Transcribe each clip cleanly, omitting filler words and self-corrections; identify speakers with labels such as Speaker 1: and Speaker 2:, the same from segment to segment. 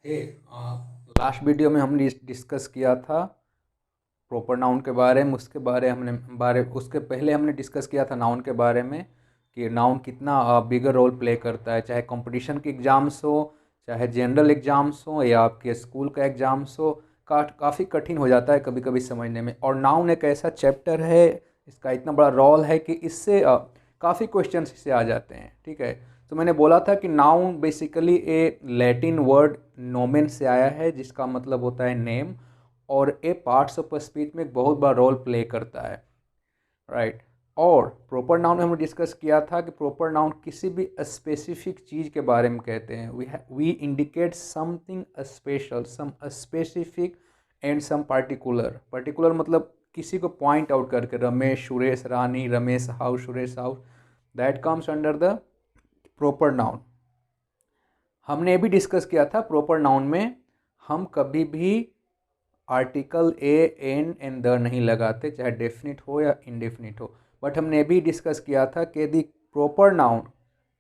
Speaker 1: हे last video में हमने discuss किया था प्रॉपर नाउन के बारे में। उसके पहले हमने डिस्कस किया था नाउन के बारे में कि नाउन कितना बिगर रोल प्ले करता है, चाहे कंपटीशन के एग्ज़ाम्स हो, चाहे जनरल एग्ज़ाम्स हो या आपके स्कूल का एग्ज़ाम्स हो। काफ़ी कठिन हो जाता है कभी कभी समझने में। और नाउन एक ऐसा चैप्टर है, इसका इतना बड़ा रोल है कि इससे काफ़ी क्वेश्चन इससे आ जाते हैं। ठीक है, तो मैंने बोला था कि नाउन बेसिकली ए लैटिन वर्ड नोमेन से आया है, जिसका मतलब होता है नेम, और ए पार्ट्स ऑफ स्पीच में एक बहुत बड़ा रोल प्ले करता है। राइट। और प्रॉपर नाउन में हमने डिस्कस किया था कि प्रॉपर नाउन किसी भी स्पेसिफिक चीज़ के बारे में कहते हैं। We indicate something special, some specific and some particular. Particular मतलब किसी को पॉइंट आउट करके, Ramesh, Suresh, Rani, Ramesh house, Suresh house, that comes under the proper noun. हमने ये भी डिस्कस किया था प्रॉपर नाउन में हम कभी भी article a an and the नहीं लगाते, चाहे डेफिनिट हो या इनडेफिनिट हो। बट हमने ये भी डिस्कस किया था कि यदि प्रॉपर नाउन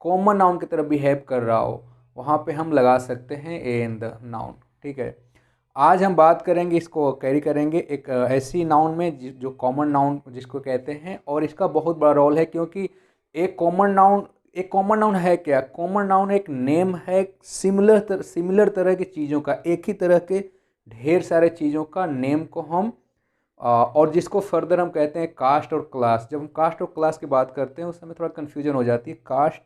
Speaker 1: कॉमन नाउन की तरफ बिहेव कर रहा हो, वहाँ पे हम लगा सकते हैं ए एन द नाउन। ठीक है, आज हम बात करेंगे, इसको कैरी करेंगे एक ऐसी नाउन में जो कॉमन नाउन जिसको कहते हैं, और इसका बहुत बड़ा रोल है। क्योंकि एक कॉमन नाउन है क्या? कॉमन नाउन एक नेम है सिमिलर तरह की चीज़ों का, एक ही तरह के ढेर सारे चीज़ों का नेम को हम और जिसको फर्दर हम कहते हैं कास्ट और क्लास। जब हम कास्ट और क्लास की बात करते हैं उस समय थोड़ा कन्फ्यूजन हो जाती है। कास्ट,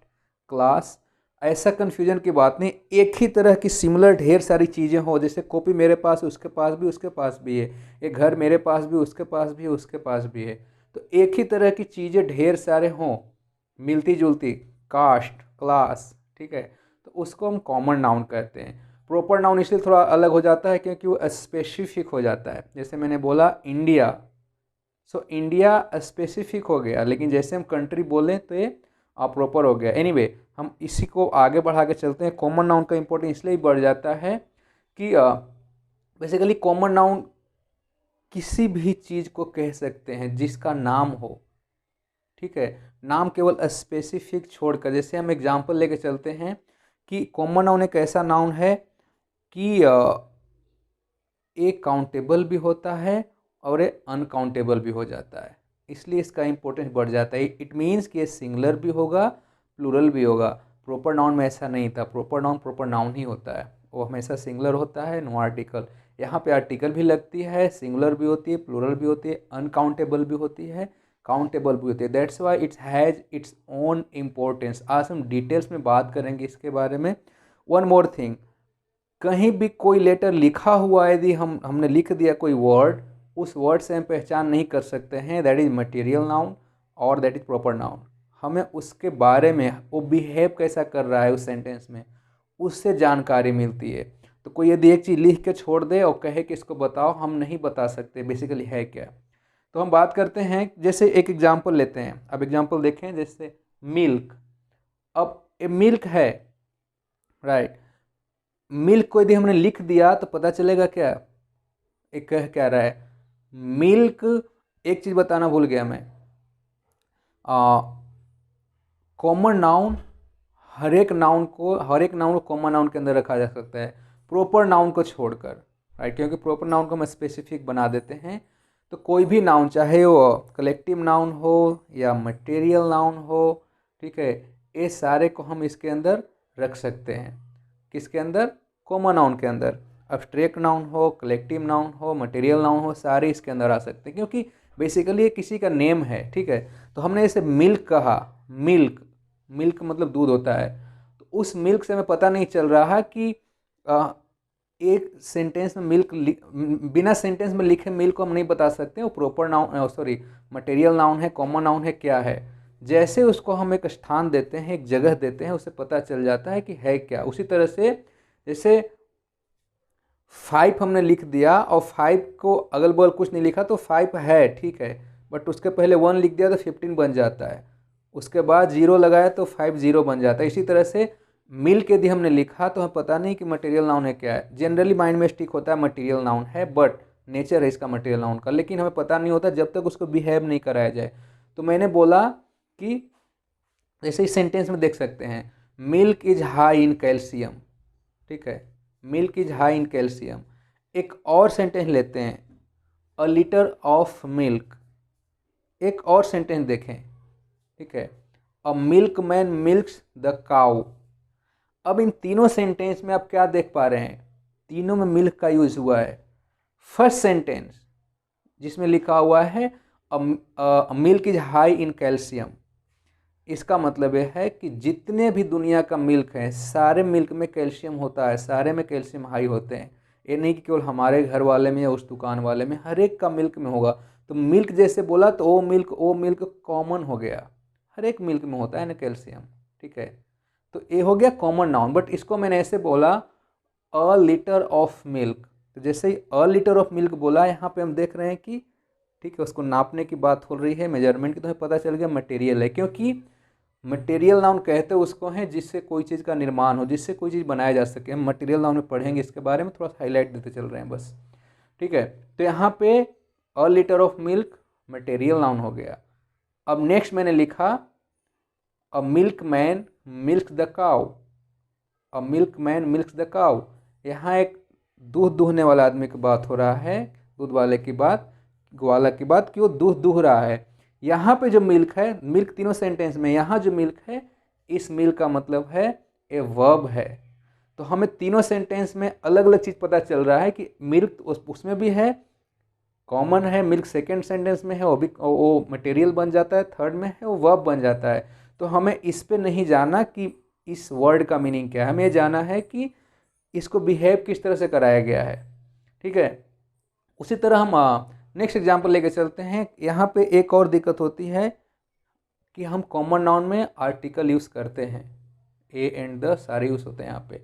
Speaker 1: क्लास, ऐसा कन्फ्यूजन की बात नहीं। एक ही तरह की सिमिलर ढेर सारी चीज़ें हो, जैसे कॉपी मेरे पास है, उसके पास भी, उसके पास भी है। एक घर मेरे पास भी, उसके पास भी है, उसके पास भी है। तो एक ही तरह की चीज़ें ढेर सारे हों, मिलती जुलती, कास्ट, क्लास, ठीक है, तो उसको हम कॉमन नाउन कहते हैं। प्रॉपर नाउन इसलिए थोड़ा अलग हो जाता है क्योंकि वो स्पेसिफिक हो जाता है। जैसे मैंने बोला इंडिया, सो इंडिया स्पेसिफिक हो गया, लेकिन जैसे हम कंट्री बोलें तो ये प्रॉपर हो गया। एनीवे हम इसी को आगे बढ़ा के चलते हैं। कॉमन नाउन का इंपॉर्टेंस इसलिए बढ़ जाता है कि बेसिकली कॉमन नाउन किसी भी चीज़ को कह सकते हैं जिसका नाम हो। ठीक है, नाम केवल स्पेसिफिक छोड़कर। जैसे हम एग्जांपल लेके चलते हैं कि कॉमन नाउन एक ऐसा नाउन है कि एक काउंटेबल भी होता है और ये अनकाउंटेबल भी हो जाता है, इसलिए इसका इंपॉर्टेंस बढ़ जाता है। इट मीन्स कि ये सिंगुलर भी होगा, प्लूरल भी होगा। प्रॉपर नाउन में ऐसा नहीं था। प्रॉपर नाउन ही होता है, वो हमेशा सिंगुलर होता है, नो आर्टिकल। यहाँ पे आर्टिकल भी लगती है, सिंगुलर भी होती है, प्लूरल भी होती है, अनकाउंटेबल भी होती है, काउंटेबल भी होती है। That's why it's has its own importance. आज हम डिटेल्स में बात करेंगे इसके बारे में। वन मोर थिंग, कहीं भी कोई लेटर लिखा हुआ है, यदि हमने लिख दिया कोई वर्ड, उस वर्ड से हम पहचान नहीं कर सकते हैं दैट इज़ मटेरियल नाउन और दैट इज़ प्रॉपर नाउन। हमें उसके बारे में वो बिहेव कैसा कर रहा है उस सेंटेंस में, उससे जानकारी मिलती है। तो कोई यदि एक चीज़ लिख के छोड़ दे और कहे कि इसको बताओ, हम नहीं बता सकते बेसिकली है क्या। तो हम बात करते हैं, जैसे एक एग्जाम्पल लेते हैं। अब एग्जाम्पल देखें, जैसे मिल्क। अब ए मिल्क है, राइट। मिल्क को यदि हमने लिख दिया तो पता चलेगा क्या, एक कह क्या रहा है मिल्क। एक चीज़ बताना भूल गया मैं, कॉमन नाउन हर एक नाउन को कॉमन नाउन के अंदर रखा जा सकता है, प्रॉपर नाउन को छोड़कर। राइट, क्योंकि प्रॉपर नाउन को हम स्पेसिफिक बना देते हैं। तो कोई भी नाउन, चाहे वो कलेक्टिव नाउन हो या मटेरियल नाउन हो, ठीक है, ये सारे को हम इसके अंदर रख सकते हैं। किसके अंदर? कॉमन नाउन के अंदर। अब्स्ट्रैक्ट नाउन हो, कलेक्टिव नाउन हो, मटेरियल नाउन हो, सारे इसके अंदर आ सकते हैं, क्योंकि बेसिकली ये किसी का नेम है। ठीक है, तो हमने जैसे मिल्क कहा, मिल्क, मिल्क मतलब दूध होता है। तो उस मिल्क से हमें पता नहीं चल रहा कि एक सेंटेंस में मिल्क, बिना सेंटेंस में लिखे मिल्क को हम नहीं बता सकते वो proper noun, sorry, material noun है, कॉमन नाउन है, क्या है। जैसे उसको हम एक स्थान देते हैं, एक जगह देते हैं, उससे पता चल जाता है कि है क्या। उसी तरह से जैसे 5 हमने लिख दिया और 5 को अगल बगल कुछ नहीं लिखा तो 5 है, ठीक है, बट उसके पहले 1 लिख दिया तो 15 बन जाता है। उसके बाद 0 लगाया तो 5 0 बन जाता है। इसी तरह से मिल्क यदि हमने लिखा तो हमें पता नहीं कि मटेरियल नाउन है क्या है। जनरली माइंड में स्टिक होता है मटेरियल नाउन है, बट नेचर है इसका मटेरियल नाउन का, लेकिन हमें पता नहीं होता जब तक उसको बिहेव नहीं कराया जाए। तो मैंने बोला कि जैसे इस सेंटेंस में देख सकते हैं, milk is high in calcium. ठीक है, milk is high in calcium. एक और सेंटेंस लेते हैं, अ लीटर ऑफ मिल्क। एक और सेंटेंस देखें, ठीक है, a milk man milks the cow. अब इन तीनों सेंटेंस में आप क्या देख पा रहे हैं, तीनों में मिल्क का यूज हुआ है। फर्स्ट सेंटेंस जिसमें लिखा हुआ है milk is high in calcium, इसका मतलब यह है कि जितने भी दुनिया का मिल्क है सारे मिल्क में कैल्शियम होता है, सारे में कैल्शियम हाई होते हैं। ये नहीं कि केवल हमारे घर वाले में या उस दुकान वाले में, हर एक का मिल्क में होगा। तो मिल्क जैसे बोला तो वो मिल्क कॉमन हो गया, हर एक मिल्क में होता है ना कैल्शियम, ठीक है। तो ये हो गया कॉमन नाउन। बट इसको मैंने ऐसे बोला अ लीटर ऑफ मिल्क, तो जैसे ही अ लीटर ऑफ मिल्क बोला यहाँ पे हम देख रहे हैं कि ठीक है उसको नापने की बात हो रही है, मेजरमेंट की, तो हमें पता चल गया मटेरियल है। क्योंकि मटेरियल नाउन कहते हैं उसको है जिससे कोई चीज़ का निर्माण हो, जिससे कोई चीज़ बनाया जा सके। हम मटेरियल नाउन में पढ़ेंगे, इसके बारे में थोड़ा सा हाईलाइट देते चल रहे हैं बस, ठीक है। तो यहाँ पे अ litre of milk material noun हो गया। अब नेक्स्ट मैंने लिखा a milk man milk the cow. A milk man milk the cow, यहाँ एक दूध दूहने वाला आदमी की बात हो रहा है, दूध वाले की बात, ग्वाला की बात, कि वो दूध दूह रहा है। यहाँ पे जो मिल्क है, मिल्क तीनों सेंटेंस में, यहाँ जो मिल्क है इस मिल्क का मतलब है ए वर्ब है। तो हमें तीनों सेंटेंस में अलग अलग चीज़ पता चल रहा है कि मिल्क उसमें भी है, कॉमन है, मिल्क सेकेंड सेंटेंस में है वो मटेरियल बन जाता है, थर्ड में है वो वर्ब बन जाता है। तो हमें इस पे नहीं जाना कि इस वर्ड का मीनिंग क्या है, हमें जाना है कि इसको बिहेव किस तरह से कराया गया है, ठीक है। उसी तरह हम नेक्स्ट एग्जाम्पल लेके चलते हैं। यहाँ पे एक और दिक्कत होती है कि हम कॉमन नाउन में आर्टिकल यूज़ करते हैं, ए एंड द सारे यूज़ होते हैं यहाँ पे।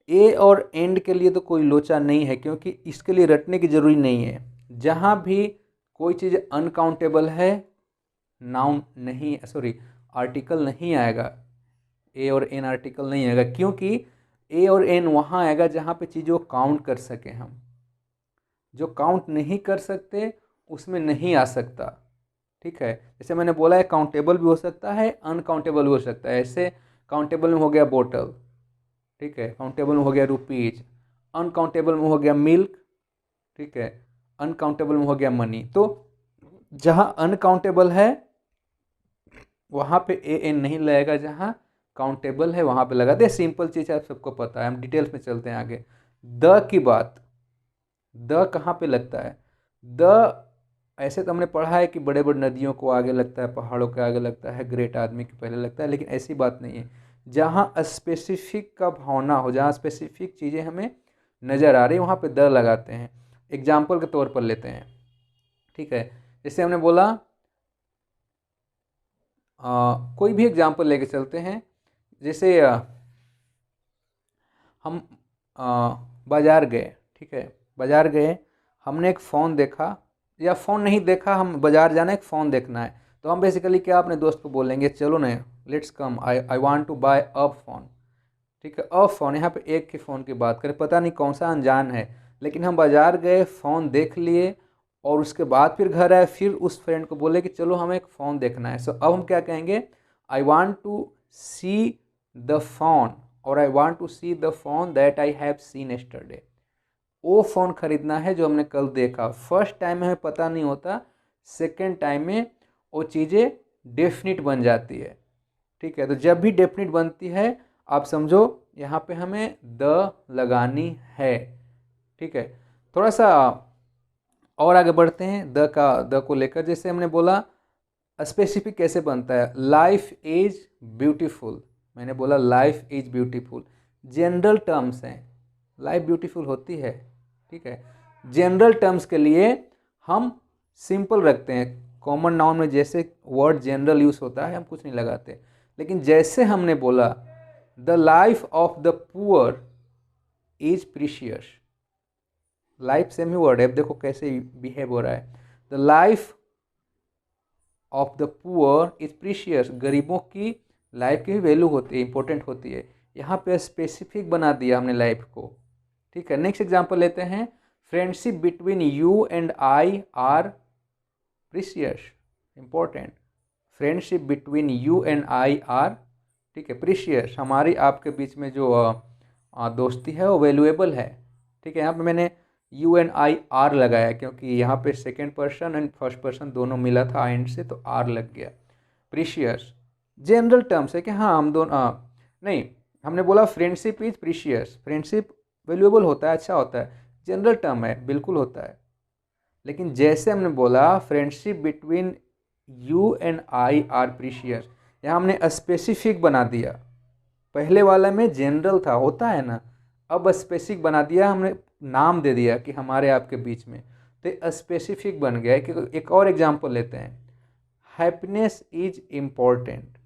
Speaker 1: ए और एंड के लिए तो कोई लोचा नहीं है, क्योंकि इसके लिए रटने की जरूरी नहीं है। जहाँ भी कोई चीज़ अनकाउंटेबल है, नाउन नहीं, सॉरी आर्टिकल नहीं आएगा, ए और एन आर्टिकल नहीं आएगा। क्योंकि ए और एन वहाँ आएगा जहाँ पे चीज़ों को काउंट कर सकें हम, जो काउंट नहीं कर सकते उसमें नहीं आ सकता, ठीक है। जैसे मैंने बोला है काउंटेबल भी हो सकता है, अनकाउंटेबल भी हो सकता है। ऐसे काउंटेबल में हो गया बोतल, ठीक है, काउंटेबल में हो गया रुपीज, अनकाउंटेबल में हो गया मिल्क, ठीक है, अनकाउंटेबल में हो गया मनी। तो जहाँ अनकाउंटेबल है वहाँ पे ए एन नहीं लगेगा, जहाँ काउंटेबल है वहाँ पे लगाते हैं। सिंपल चीज़ है, आप सबको पता है, हम डिटेल्स में चलते हैं आगे। द की बात, द कहाँ पे लगता है, द ऐसे तो हमने पढ़ा है कि बड़े बड़े नदियों को आगे लगता है, पहाड़ों के आगे लगता है, ग्रेट आदमी के पहले लगता है, लेकिन ऐसी बात नहीं है। जहाँ स्पेसिफिक का भावना हो, जहाँ स्पेसिफिक चीज़ें हमें नज़र आ रही वहाँ पे द लगाते हैं। एग्जाम्पल के तौर पर लेते हैं, ठीक है। जैसे हमने बोला कोई भी एग्जाम्पल लेके चलते हैं। जैसे हम बाज़ार गए, ठीक है, बाज़ार गए, हमने एक फ़ोन देखा, या फ़ोन नहीं देखा, हम बाज़ार जाना है, एक फ़ोन देखना है। तो हम बेसिकली क्या अपने दोस्त को बोलेंगे, चलो ना let's come, I want to buy a phone, ठीक है। अ फ़ोन, यहाँ पे एक के फ़ोन की बात करें, पता नहीं कौन सा अनजान है, लेकिन हम बाज़ार गए, फ़ोन देख लिए, और उसके बाद फिर घर आए, फिर उस फ्रेंड को बोले कि चलो हमें एक फ़ोन देखना है। सो अब हम क्या कहेंगे, I want to see the phone, और I want to see the phone that I have seen yesterday. वो फ़ोन ख़रीदना है जो हमने कल देखा। फर्स्ट टाइम में हमें पता नहीं होता, सेकेंड टाइम में वो चीज़ें डेफिनिट बन जाती है, ठीक है। तो जब भी डेफिनिट बनती है आप समझो यहाँ पे हमें द लगानी है, ठीक है। थोड़ा सा और आगे बढ़ते हैं द को लेकर। जैसे हमने बोला स्पेसिफिक कैसे बनता है, लाइफ इज ब्यूटीफुल, मैंने बोला life is beautiful, general terms हैं, लाइफ ब्यूटीफुल होती है, ठीक है। जनरल टर्म्स के लिए हम सिंपल रखते हैं, कॉमन नाउन में जैसे वर्ड जनरल यूज़ होता है हम कुछ नहीं लगाते। लेकिन जैसे हमने बोला the life of the poor is precious, life same he word है, अब देखो कैसे बिहेव हो रहा है। The life of the poor is precious, गरीबों की लाइफ की भी वैल्यू होती है, इंपॉर्टेंट होती है। यहाँ पे स्पेसिफिक बना दिया हमने लाइफ को, ठीक है। नेक्स्ट एग्जांपल लेते हैं, friendship between you and I R precious, important, friendship between you and I R, ठीक है, प्रीशियस, हमारी आपके बीच में जो दोस्ती है वो वैल्यूएबल है। ठीक है, यहाँ पे मैंने UNIR लगाया क्योंकि यहाँ पे second person and first person दोनों मिला था एंड से, तो R लग गया। प्रीशियस जनरल टर्म्स है कि हाँ हम दोनों नहीं, हमने बोला friendship is precious, friendship valuable होता है, अच्छा होता है, जनरल टर्म है, बिल्कुल होता है। लेकिन जैसे हमने बोला friendship between you and I R precious, यहाँ हमने स्पेसिफिक बना दिया। पहले वाला में जनरल था, होता है ना, अब स्पेसिफिक बना दिया, हमने नाम दे दिया कि हमारे आपके बीच में, तो स्पेसिफिक बन गया। कि एक और एग्जांपल लेते हैं, हैप्पीनेस इज इम्पोर्टेंट।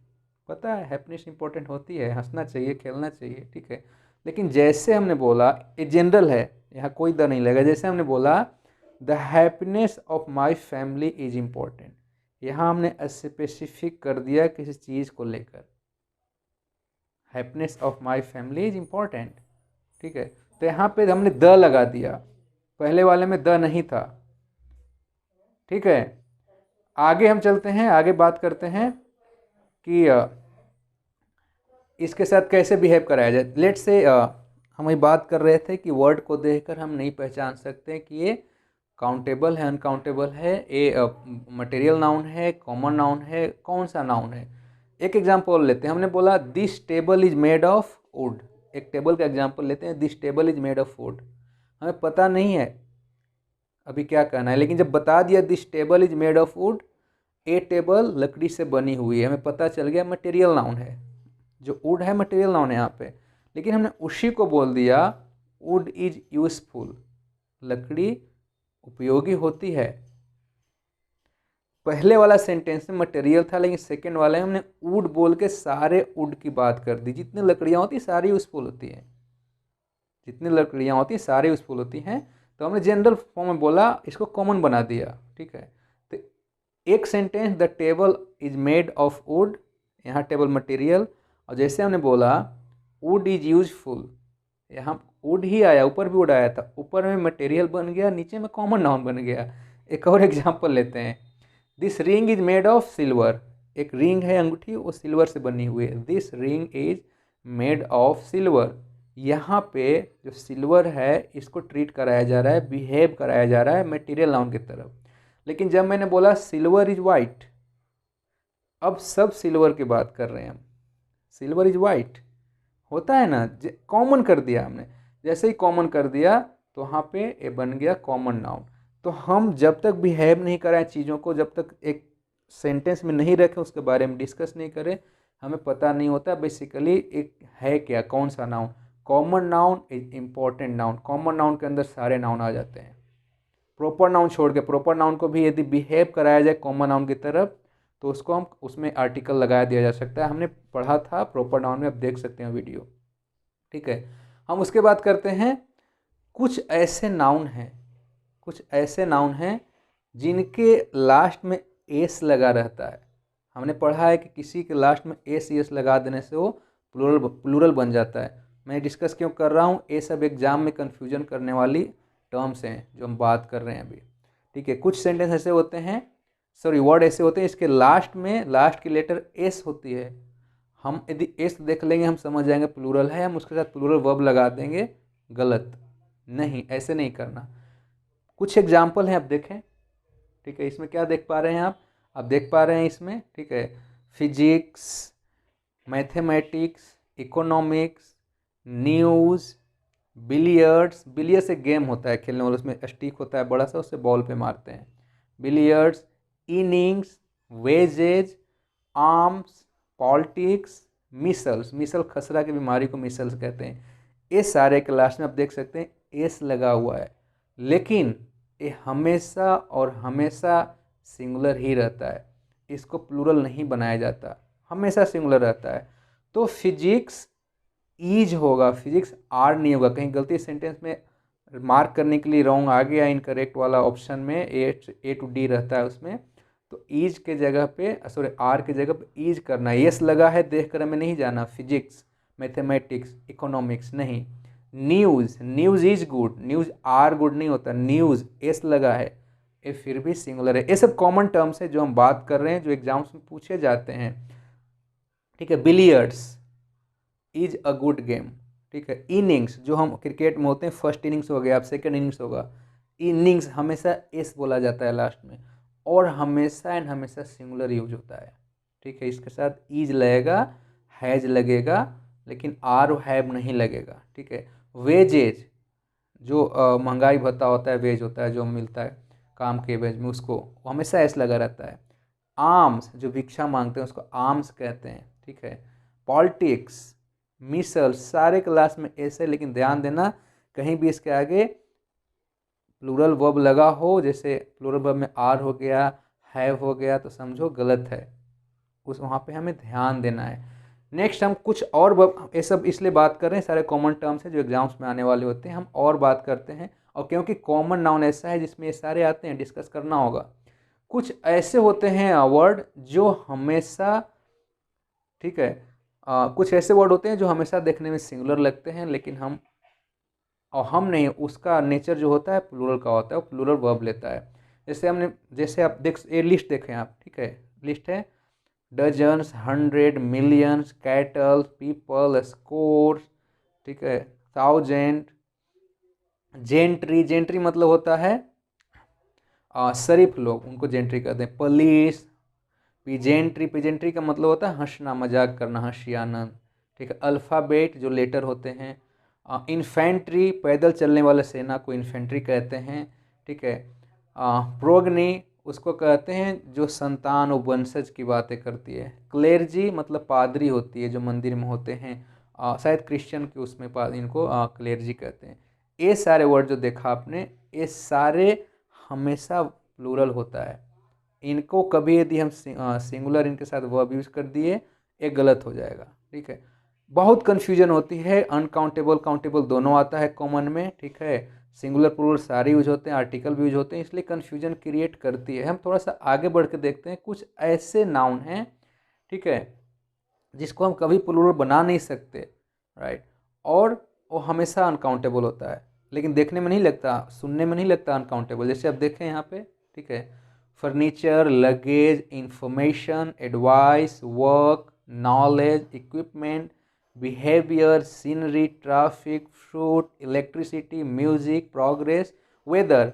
Speaker 1: पता है हैप्पीनेस इम्पोर्टेंट होती है, हंसना चाहिए, खेलना चाहिए, ठीक है। लेकिन जैसे हमने बोला ये जनरल है, यहाँ कोई द नहीं लगेगा। जैसे हमने बोला the happiness of my family is important, यहाँ हमने स्पेसिफिक कर दिया किसी चीज़ को लेकर, happiness of my family is important. ठीक है, तो यहाँ पे हमने द लगा दिया, पहले वाले में द नहीं था। ठीक है, आगे हम चलते हैं, आगे बात करते हैं कि इसके साथ कैसे बिहेव कराया जाए। लेट से हम ये बात कर रहे थे कि वर्ड को देखकर हम नहीं पहचान सकते कि ये काउंटेबल है, अनकाउंटेबल है, ये मटेरियल नाउन है, कॉमन नाउन है, कौन सा नाउन है। एक एग्जांपल लेते हैं, हमने बोला this table is made of would. एक टेबल का एग्जांपल लेते हैं, this table is made of would. हमें पता नहीं है अभी क्या कहना है, लेकिन जब बता दिया this table is made of would, A table लकड़ी से बनी हुई है, हमें पता चल गया मटेरियल नाउन है। जो वुड है मटेरियल नाउन है यहाँ पे, लेकिन हमने उसी को बोल दिया वुड इज यूजफुल, लकड़ी उपयोगी होती है। पहले वाला सेंटेंस में मटेरियल था, लेकिन सेकंड वाले में हमने वुड बोल के सारे वुड की बात कर दी। जितनी लकड़ियाँ होती सारी यूजफुल होती हैं, जितनी लकड़ियाँ होती सारी यूजफुल होती हैं। तो हमने जनरल फॉर्म में बोला, इसको कॉमन बना दिया। ठीक है, तो एक sentence the table is made of would, यहाँ टेबल मटेरियल, और जैसे हमने बोला वुड इज यूजफुल, यहाँ वुड ही आया, ऊपर भी वुड आया था, ऊपर में मटेरियल बन गया, नीचे में कॉमन नाउन बन गया। एक और एग्जांपल लेते हैं, this ring is made of silver. एक रिंग है अंगूठी, वो सिल्वर से बनी हुई है, this ring is made of silver. यहाँ पे जो सिल्वर है इसको ट्रीट कराया जा रहा है, बिहेव कराया जा रहा है मटेरियल नाउन की तरफ। लेकिन जब मैंने बोला सिल्वर इज वाइट, अब सब सिल्वर की बात कर रहे हैं हम, सिल्वर इज वाइट होता है ना, कॉमन कर दिया हमने। जैसे ही कॉमन कर दिया तो वहाँ पे ये बन गया कॉमन नाउन। तो हम जब तक बिहेव नहीं कराएं चीज़ों को, जब तक एक सेंटेंस में नहीं रखें, उसके बारे में डिस्कस नहीं करें, हमें पता नहीं होता बेसिकली एक है क्या, कौन सा noun. Common noun is important noun, common noun के अंदर सारे नाउन आ जाते हैं। प्रॉपर नाउन छोड़ के, प्रॉपर नाउन को भी यदि बिहेव कराया जाए कॉमन नाउन की तरफ, तो उसको हम उसमें आर्टिकल लगा दिया जा सकता है। हमने पढ़ा था प्रॉपर नाउन में, आप देख सकते हैं वीडियो। ठीक है, हम उसके बाद करते हैं, कुछ ऐसे नाउन हैं, कुछ ऐसे नाउन हैं जिनके लास्ट में एस लगा रहता है। हमने पढ़ा है कि किसी के लास्ट में एस लगा देने से वो प्लूरल बन जाता है। मैं डिस्कस क्यों कर रहा हूँ, ये सब एग्जाम में कन्फ्यूजन करने वाली टर्म्स हैं जो हम बात कर रहे हैं अभी। ठीक है, कुछ सेंटेंस ऐसे होते हैं, सॉरी वर्ड ऐसे होते हैं इसके लास्ट में, लास्ट की लेटर एस होती है। हम यदि एस देख लेंगे हम समझ जाएंगे प्लूरल है, हम उसके साथ प्लूरल वर्ब लगा देंगे, गलत नहीं, ऐसे नहीं करना। कुछ एग्जाम्पल हैं, आप देखें। ठीक है, इसमें क्या देख पा रहे हैं आप देख पा रहे हैं इसमें, ठीक है, physics, mathematics, economics, news, billiards. Billiards एक गेम होता है खेलने वाला, उसमें स्टिक होता है बड़ा सा, उससे बॉल पे मारते हैं, billiards, innings, wedges, arms, politics, measles. Measle खसरा की बीमारी को मिसल्स कहते हैं। ये सारे क्लास में आप देख सकते हैं एस लगा हुआ है, लेकिन ये हमेशा और हमेशा सिंगुलर ही रहता है, इसको प्लूरल नहीं बनाया जाता, हमेशा सिंगुलर रहता है। तो फिजिक्स ईज होगा, फिजिक्स आर नहीं होगा। कहीं गलती सेंटेंस में मार्क करने के लिए रॉन्ग आ गया, इनकरेक्ट वाला ऑप्शन में ए टू डी रहता है उसमें, तो ईज के जगह पे, सॉरी आर के जगह पे ईज करना है। यस लगा है देख कर हमें नहीं जाना, फिजिक्स, मैथमेटिक्स, इकोनॉमिक्स नहीं। News, news is good, news are good नहीं होता, न्यूज़ एस लगा है, ये फिर भी सिंगुलर है। ये सब कॉमन टर्म्स है जो हम बात कर रहे हैं, जो एग्जाम्स में पूछे जाते हैं। ठीक है, billiards is a good game, ठीक है। इनिंग्स जो हम क्रिकेट में होते हैं, फर्स्ट इनिंग्स हो गया, अब सेकंड इनिंग्स होगा, इनिंग्स हमेशा एस बोला जाता है लास्ट में, और हमेशा एंड हमेशा सिंगुलर यूज होता है, ठीक है। इसके साथ ईज लगेगा, हैज लगेगा, लेकिन आर हैव नहीं लगेगा, ठीक है। वेजेज जो महंगाई भत्ता होता है, वेज होता है जो मिलता है काम के एवज में, उसको हमेशा एस लगा रहता है। आर्म्स जो भिक्षा मांगते हैं उसको आर्म्स कहते हैं, ठीक है। पॉलिटिक्स, मिसल्स, सारे क्लास में एस है, लेकिन ध्यान देना कहीं भी इसके आगे प्लूरल वर्ब लगा हो, जैसे प्लूरल वर्ब में आर हो गया, हैव हो गया, तो समझो गलत है, उस वहाँ पे हमें ध्यान देना है। नेक्स्ट हम कुछ और ये सब इसलिए बात कर रहे हैं, सारे कॉमन टर्म्स हैं जो एग्जाम्स में आने वाले होते हैं, हम और बात करते हैं। और क्योंकि कॉमन नाउन ऐसा है जिसमें ये सारे आते हैं, डिस्कस करना होगा। कुछ ऐसे होते हैं वर्ड जो हमेशा, ठीक है, कुछ ऐसे वर्ड होते हैं जो हमेशा देखने में सिंगुलर लगते हैं, लेकिन हम नहीं, उसका नेचर जो होता है प्लूरल का होता है, वो प्लूरल वर्ब लेता है। जैसे आप ये लिस्ट देखें आप, ठीक है, लिस्ट है dozens, hundred, millions, cattle, people, scores, ठीक है, थाउजेंड। जेंट्री, जेंट्री मतलब होता है शरीफ लोग, उनको जेंट्री कहते हैं। पुलिस, पिजेंट्री, पिजेंट्री का मतलब होता है हंसना, मजाक करना, हंसी, आनंद, ठीक है। अल्फ़ाबेट जो लेटर होते हैं। इन्फेंट्री पैदल चलने वाले सेना को इन्फेंट्री कहते हैं, ठीक है। प्रोगनी उसको कहते हैं जो संतान और वंशज की बातें करती है। क्लेर्जी मतलब पादरी होती है जो मंदिर में होते हैं, शायद क्रिश्चियन के उसमें इनको क्लेर्जी कहते हैं। ये सारे वर्ड जो देखा आपने, ये सारे हमेशा प्लूरल होता है। इनको कभी यदि हम सिंगुलर इनके साथ वर्ब यूज कर दिए, ये गलत हो जाएगा, ठीक है। बहुत कन्फ्यूजन होती है, अनकाउंटेबल काउंटेबल दोनों आता है कॉमन में, ठीक है। सिंगुलर प्लूरल सारे यूज होते हैं, आर्टिकल भी यूज होते हैं, इसलिए कन्फ्यूजन क्रिएट करती है। हम थोड़ा सा आगे बढ़ के देखते हैं, कुछ ऐसे नाउन हैं, ठीक है, जिसको हम कभी प्लूरल बना नहीं सकते, राइट, और वो हमेशा अनकाउंटेबल होता है, लेकिन देखने में नहीं लगता, सुनने में नहीं लगता अनकाउंटेबल। जैसे आप देखें यहाँ पे, ठीक है, furniture, luggage, information, advice, work, knowledge, equipment, behaviour, scenery, traffic, fruit, electricity, music, progress, weather.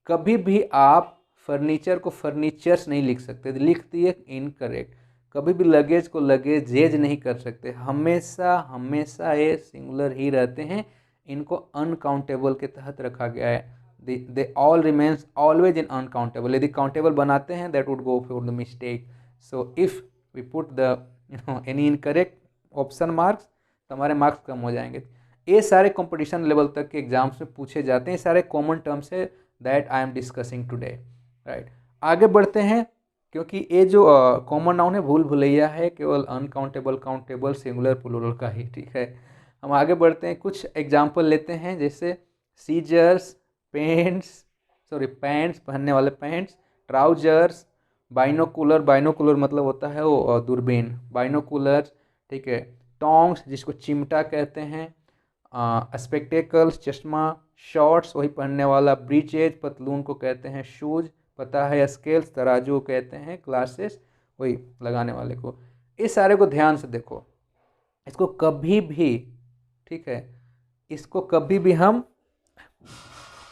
Speaker 1: कभी भी आप फर्नीचर को फर्नीचर्स नहीं लिख सकते, लिख दिए इनकरेक्ट। कभी भी लगेज को लगेजेज नहीं कर सकते, हमेशा हमेशा ये सिंगुलर ही रहते हैं, इनको अनकाउंटेबल के तहत रखा गया है। They all remains always in uncountable. यदि काउंटेबल बनाते हैं that would go for the mistake. So if we put the any incorrect option marks, तो हमारे मार्क्स कम हो जाएंगे। ये सारे कंपटीशन लेवल तक के एग्जाम्स में पूछे जाते हैं, सारे कॉमन टर्म्स है that I am discussing today, right. आगे बढ़ते हैं, क्योंकि ये जो कॉमन नाउन है भूल भुलैया है, केवल अनकाउंटेबल, काउंटेबल, सिंगुलर, प्लूरल का ही, ठीक है। हम आगे बढ़ते हैं, कुछ एग्जाम्पल लेते हैं, जैसे सीजर्स, पैंट्स पहनने वाले पैंट्स, ट्राउजर्स, बाइनोकुलर, बाइनोकुलर मतलब होता है वो दूरबीन, बाइनोकुलर, ठीक है। टोंग्स जिसको चिमटा कहते हैं, स्पेक्टेकल्स चश्मा, शॉर्ट्स वही पहनने वाला, ब्रीचेज पतलून को कहते हैं, शूज पता है, स्केल्स तराजू कहते हैं, ग्लासेस वही लगाने वाले को। इस सारे को ध्यान से देखो, इसको कभी भी, ठीक है, इसको कभी भी हम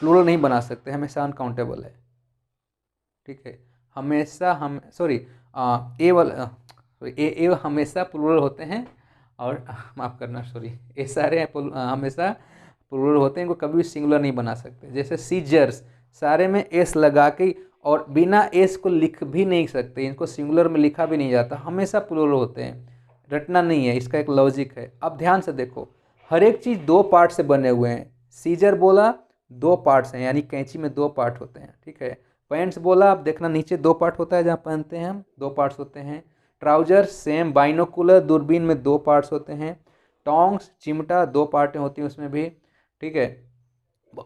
Speaker 1: प्लूरल नहीं बना सकते, हमेशा अनकाउंटेबल है, ठीक है। हमेशा हम ए हमेशा प्लूरल होते हैं, और माफ़ करना ये सारे हमेशा प्लूरल होते हैं, इनको कभी भी सिंगुलर नहीं बना सकते। जैसे सीजर्स, सारे में एस लगा के, और बिना एस को लिख भी नहीं सकते, इनको सिंगुलर में लिखा भी नहीं जाता, हमेशा प्लूरल होते हैं, रटना नहीं है, इसका एक लॉजिक है। अब ध्यान से देखो, हर एक चीज़ दो पार्ट से बने हुए हैं। सीजर बोला दो पार्ट्स हैं, यानी कैंची में दो पार्ट होते हैं, ठीक है। पैंट्स बोला, आप देखना नीचे दो पार्ट होता है, जहाँ पहनते हैं हम दो पार्ट्स होते हैं। ट्राउजर सेम, बाइनोकुलर दूरबीन में दो पार्ट्स होते हैं। टोंग्स चिमटा दो पार्टें होती हैं उसमें भी, ठीक है।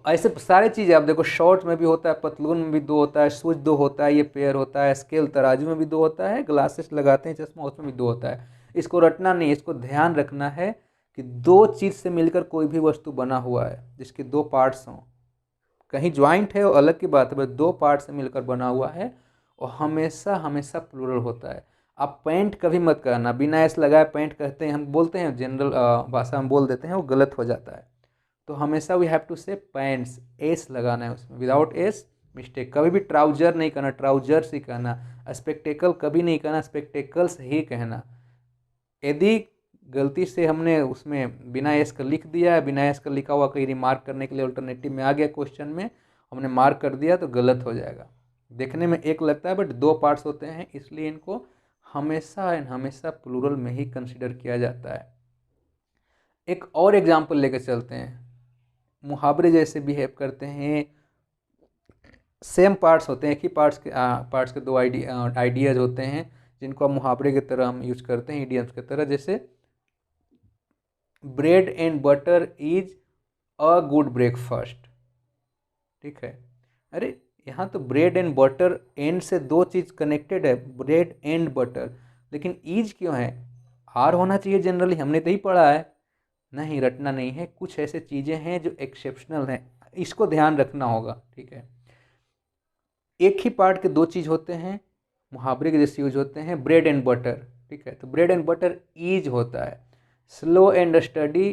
Speaker 1: ऐसे सारी चीज़ें आप देखो, शॉर्ट्स में भी होता है, पतलून में भी दो होता है, शूज दो होता है, ये पेयर होता है, स्केल तराजू में भी दो होता है, ग्लासेस लगाते हैं चश्मा उसमें भी दो होता है। इसको रटना नहीं, इसको ध्यान रखना है कि दो चीज़ से मिलकर कोई भी वस्तु बना हुआ है जिसके दो पार्ट्स हों, कहीं ज्वाइंट है वो अलग की बात है, बस दो पार्ट से मिलकर बना हुआ है, और हमेशा हमेशा प्लूरल होता है। आप पेंट कभी मत करना, बिना एस लगाए पेंट कहते हैं, हम बोलते हैं जनरल भाषा में बोल देते हैं, वो गलत हो जाता है। तो हमेशा वी हैव टू से पैंट्स, एस लगाना है उसमें, विदाउट एस मिस्टेक। कभी भी ट्राउजर नहीं कहना, ट्राउजर्स ही कहना। स्पेक्टेकल कभी नहीं कहना, स्पेक्टेकल्स ही कहना। यदि गलती से हमने उसमें बिना एस का लिख दिया है, बिना एस का लिखा हुआ कहीं रिमार्क करने के लिए अल्टरनेटिव में आ गया क्वेश्चन में, हमने मार्क कर दिया तो गलत हो जाएगा। देखने में एक लगता है बट दो पार्ट्स होते हैं, इसलिए इनको हमेशा एंड हमेशा प्लूरल में ही कंसिडर किया जाता है। एक और एग्जाम्पल लेकर चलते हैं। मुहावरे जैसे बिहेव करते हैं, सेम पार्ट्स होते हैं, एक ही पार्ट्स के दो आइडियाज होते हैं जिनको हम मुहावरे की तरह हम यूज करते हैं, इडियम्स की तरह। जैसे bread and butter is a good breakfast, ठीक है। अरे यहाँ तो ब्रेड एंड बटर, एंड से दो चीज़ कनेक्टेड है, ब्रेड एंड बटर, लेकिन ईज क्यों है? आर होना चाहिए जनरली, हमने तो ही पढ़ा है। नहीं, रटना नहीं है, कुछ ऐसे चीज़ें हैं जो एक्सेप्शनल हैं, इसको ध्यान रखना होगा, ठीक है। एक ही पार्ट के दो चीज़ होते हैं, मुहावरे के जैसे यूज होते हैं, ब्रेड एंड बटर, ठीक है। तो ब्रेड एंड बटर ईज होता है। स्लो एंड स्टडी,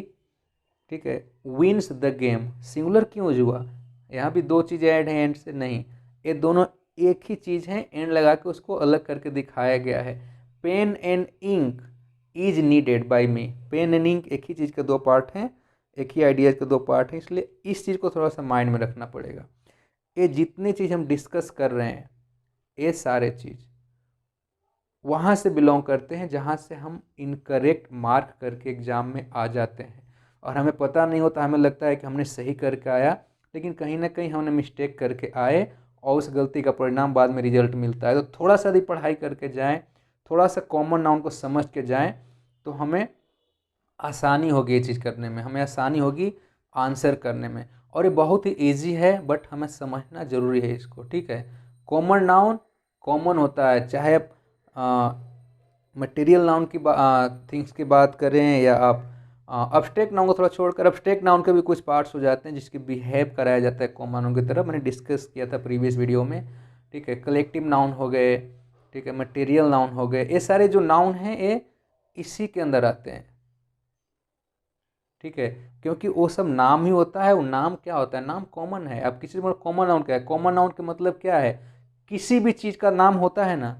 Speaker 1: ठीक है, विंस द गेम, सिंगुलर क्यों यूज हुआ? यहाँ भी दो चीज़ें ऐड हैं एंड से, नहीं, ये दोनों एक ही चीज़ है, एंड लगा के उसको अलग करके दिखाया गया है। Pen and ink is needed by me, pen and ink एक ही चीज़ के दो पार्ट हैं, एक ही आइडियाज़ के दो पार्ट हैं, इसलिए इस चीज़ को थोड़ा सा माइंड में रखना पड़ेगा। ये जितनी चीज़ हम डिस्कस कर रहे हैं, ये सारे चीज़ वहाँ से बिलोंग करते हैं जहाँ से हम इनकरेक्ट मार्क करके एग्ज़ाम में आ जाते हैं, और हमें पता नहीं होता, हमें लगता है कि हमने सही करके आया, लेकिन कहीं ना कहीं हमने मिस्टेक करके आए और उस गलती का परिणाम बाद में रिजल्ट मिलता है। तो थोड़ा सा भी पढ़ाई करके जाएं, थोड़ा सा कॉमन नाउन को समझ के जाएं, तो हमें आसानी होगी ये चीज़ करने में, हमें आसानी होगी आंसर करने में। और ये बहुत ही ईजी है, बट हमें समझना ज़रूरी है इसको, ठीक है। कॉमन नाउन कॉमन होता है, चाहे आप मटेरियल नाउन की थिंग्स की बात करें, या आप अब्स्ट्रैक्ट नाउन को थोड़ा छोड़कर अब्स्ट्रैक्ट नाउन के भी कुछ पार्ट्स हो जाते हैं जिसके बिहेव कराया जाता है कॉमन नाउन की तरह, मैंने डिस्कस किया था प्रीवियस वीडियो में, ठीक है। कलेक्टिव नाउन हो गए, ठीक है, मटेरियल नाउन हो गए, ये सारे जो नाउन हैं ये इसी के अंदर आते हैं, ठीक है। क्योंकि वो सब नाम ही होता है, वो नाम क्या होता है? नाम कॉमन है। अब किसी बोलो कॉमन नाउन क्या है? कॉमन नाउन का मतलब क्या है? किसी भी चीज़ का नाम होता है ना,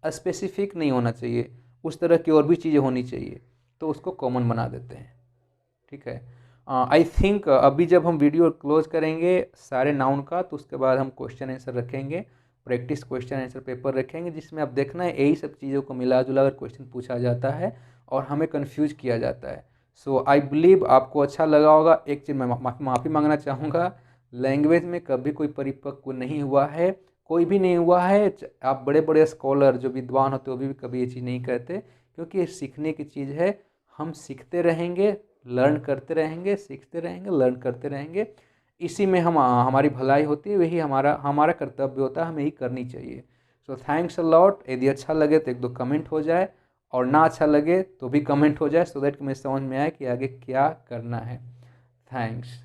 Speaker 1: स्पेसिफिक नहीं होना चाहिए, उस तरह की और भी चीज़ें होनी चाहिए, तो उसको कॉमन बना देते हैं, ठीक है। आई थिंक अभी जब हम वीडियो क्लोज करेंगे सारे नाउन का, तो उसके बाद हम क्वेश्चन आंसर रखेंगे, प्रैक्टिस क्वेश्चन आंसर पेपर रखेंगे, जिसमें आप देखना है यही सब चीज़ों को मिला जुला कर क्वेश्चन पूछा जाता है और हमें कन्फ्यूज किया जाता है। सो आई बिलीव आपको अच्छा लगा होगा। एक चीज़ मैं माफ़ी मांगना चाहूँगा, लैंग्वेज में कभी कोई परिपक्व नहीं हुआ है, कोई भी नहीं हुआ है। आप बड़े बड़े स्कॉलर जो विद्वान होते हैं वो भी कभी ये चीज़ नहीं कहते, क्योंकि ये सीखने की चीज़ है। हम सीखते रहेंगे, लर्न करते रहेंगे, सीखते रहेंगे, लर्न करते रहेंगे, इसी में हम हमारी भलाई होती है, वही हमारा हमारा कर्तव्य होता है, हमें ही करनी चाहिए। So thanks a lot. यदि अच्छा लगे तो एक दो कमेंट हो जाए, और ना अच्छा लगे तो भी कमेंट हो जाए, सो दैट कि मुझे समझ में आए कि आगे क्या करना है। थैंक्स।